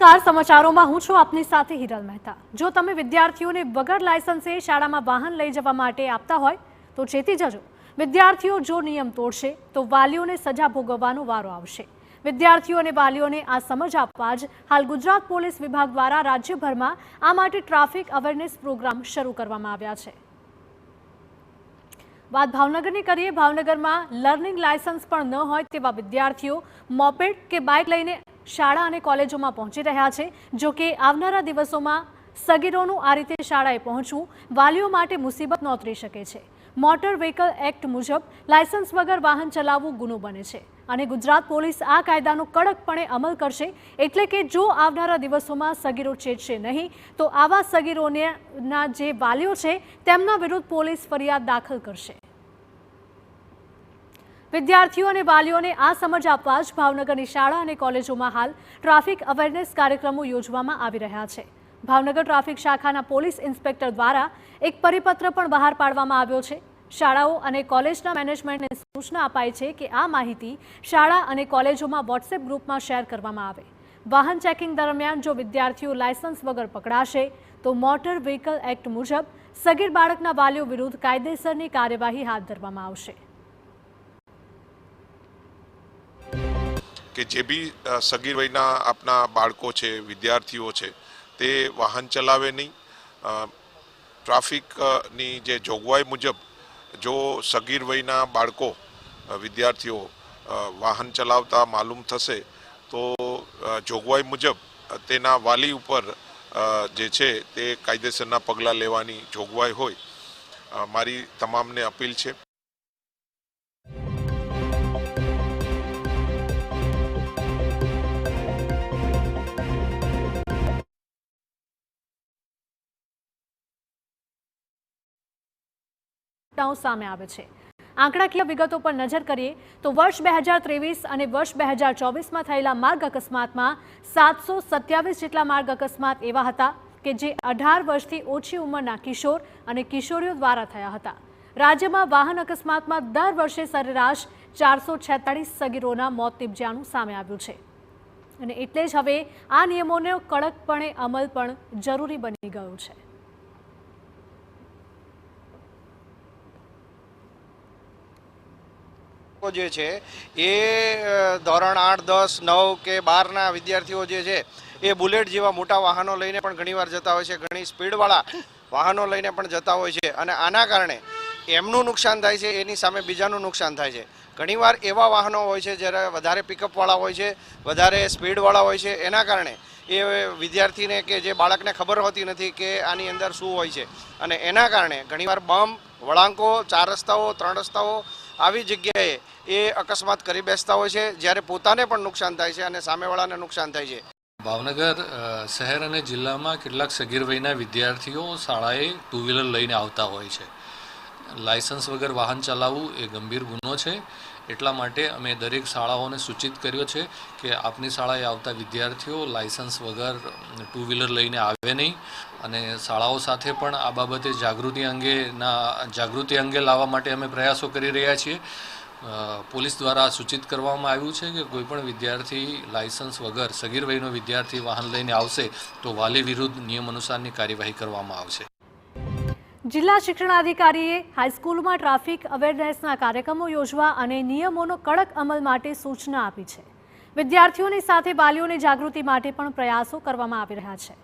નમસ્કાર, સમાચારોમાં હું છું આપની સાથે હિરલ મહેતા। જો તમે વિદ્યાર્થીઓને વગર લાયસન્સે શાળામાં વાહન લઈ જવા માટે આપતા હોય તો ચેતી જજો। વિદ્યાર્થીઓ જો નિયમ તોડશે તો વાલીઓને સજા ભોગવવાનો વારો આવશે। વિદ્યાર્થીઓ અને વાલીઓને આ સમજ આપવા જ હાલ ગુજરાત પોલીસ વિભાગ દ્વારા રાજ્યભરમાં આ માટે ટ્રાફિક અવેરનેસ પ્રોગ્રામ શરૂ કરવામાં આવ્યા છે। વાત ભાવનગરની કરીએ। ભાવનગરમાં લર્નિંગ લાયસન્સ પણ ન હોય તેવા વિદ્યાર્થીઓ મોપેડ કે બાઇક લઈને શાળા અને કોલેજોમાં પહોંચી રહ્યા છે। જો કે આવનારા દિવસોમાં સગીરોનું આ રીતે શાળાએ પહોંચવું વાલીઓ માટે મુસીબત નોતરી શકે છે। મોટર વ્હીકલ એક્ટ મુજબ લાયસન્સ વગર વાહન ચલાવવું ગુનો બને છે અને ગુજરાત પોલીસ આ કાયદાનો કડકપણે અમલ કરશે। એટલે કે જો આવનારા દિવસોમાં સગીરો ચેતશે નહીં તો આવા સગીરોના જે વાલીઓ છે તેમના વિરુદ્ધ પોલીસ ફરિયાદ દાખલ કરશે। વિદ્યાર્થીઓ અને વાલીઓને આ સમજ આપવા જ ભાવનગરની શાળા અને કોલેજોમાં હાલ ટ્રાફિક અવેરનેસ કાર્યક્રમો યોજવામાં આવી રહ્યા છે। ભાવનગર ટ્રાફિક શાખાના પોલીસ ઇન્સ્પેક્ટર દ્વારા એક પરિપત્ર પણ બહાર પાડવામાં આવ્યો છે। શાળાઓ અને કોલેજના મેનેજમેન્ટને સૂચના અપાઈ છે કે આ માહિતી શાળા અને કોલેજોમાં વોટ્સએપ ગ્રુપમાં શેર કરવામાં આવે। વાહન ચેકિંગ દરમિયાન જો વિદ્યાર્થીઓ લાયસન્સ વગર પકડાશે તો મોટર વ્હીકલ એક્ટ મુજબ સગીર બાળકના વાલીઓ વિરુદ્ધ કાયદેસરની કાર્યવાહી હાથ ધરવામાં આવશે। કે જે બી સગીર વયના આપના બાળકો છે, વિદ્યાર્થીઓ છે, તે વાહન ચલાવે નહીં। ટ્રાફિકની જે જોગવાઈ મુજબ જો સગીર વયના બાળકો વિદ્યાર્થીઓ વાહન ચલાવતા માલુમ થશે તો જોગવાઈ મુજબ તેના વાલી ઉપર જે છે તે કાયદેસરના પગલાં લેવાની જોગવાઈ હોય। મારી તમામને અપીલ છે। સામે આવે છે। આંકડાકીય વિગતો પર નજર કરીએ તો વર્ષ 2023 અને વર્ષ 2024માં થયેલા માર્ગ અકસ્માતમાં 727 જેટલા માર્ગ અકસ્માત એવા હતા કે જે 18 વર્ષથી ઓછી ઉંમરના કિશોર અને કિશોરીઓ દ્વારા થયા હતા। રાજ્યમાં વાહન અકસ્માતમાં દર વર્ષે સરેરાશ 446 સગીરોના મોત નિપજ્યાનું સામે આવ્યું છે અને એટલે જ હવે આ નિયમોનો કડકપણે અમલ પણ જરૂરી બની ગયો છે। જે છે એ ધોરણ 8, 10, 9 કે 12ના વિદ્યાર્થીઓ જે છે એ બુલેટ જેવા મોટા વાહનો લઈને પણ ઘણીવાર જતા હોય છે, ઘણી સ્પીડવાળા વાહનો લઈને પણ જતા હોય છે અને આના કારણે એમનું નુકસાન થાય છે, એની સામે બીજાનું નુકસાન થાય છે। ઘણીવાર એવા વાહનો હોય છે જ્યારે વધારે પિકઅપવાળા હોય છે, વધારે સ્પીડવાળા હોય છે, એના કારણે એ વિદ્યાર્થીને કે જે બાળકને ખબર હોતી નથી કે આની અંદર શું હોય છે અને એના કારણે ઘણીવાર બમ્પ, વળાંકો, 4 રસ્તાઓ, 3 રસ્તાઓ આવી જગ્યાએ એ અકસ્માત કરી બેસતા હોય છે, જ્યારે પોતાને પણ નુકસાન થાય છે અને સામેવાળાને નુકસાન થાય છે। ભાવનગર શહેર અને જિલ્લામાં કેટલાક સગીર વયના વિદ્યાર્થીઓ શાળાએ 2 વ્હીલર લઈને આવતા હોય છે। લાયસન્સ વગર વાહન ચલાવવું એ ગંભીર ગુનો છે। એટલા માટે અમે દરેક શાળાઓને સૂચિત કર્યો છે કે આપની શાળાએ આવતા વિદ્યાર્થીઓ લાયસન્સ વગર 2 વ્હીલર લઈને આવે નહીં અને શાળાઓ સાથે પણ આ બાબતે જાગૃતિ અંગે લાવવા માટે અમે પ્રયાસો કરી રહ્યા છીએ। પોલીસ દ્વારા સૂચિત કરવામાં આવ્યું છે કે કોઈપણ વિદ્યાર્થી લાયસન્સ વગર સગીર વયનો વિદ્યાર્થી વાહન લઈને આવશે તો વાલી વિરુદ્ધ નિયમ અનુસારની કાર્યવાહી કરવામાં આવશે। જિલ્લા શિક્ષણાધિકારીએ હાઈસ્કૂલમાં ટ્રાફિક અવેરનેસના કાર્યક્રમો યોજવા અને નિયમોનો કડક અમલ માટે સૂચના આપી છે। વિદ્યાર્થીઓની સાથે વાલીઓની જાગૃતિ માટે પણ પ્રયાસો કરવામાં આવી રહ્યા છે।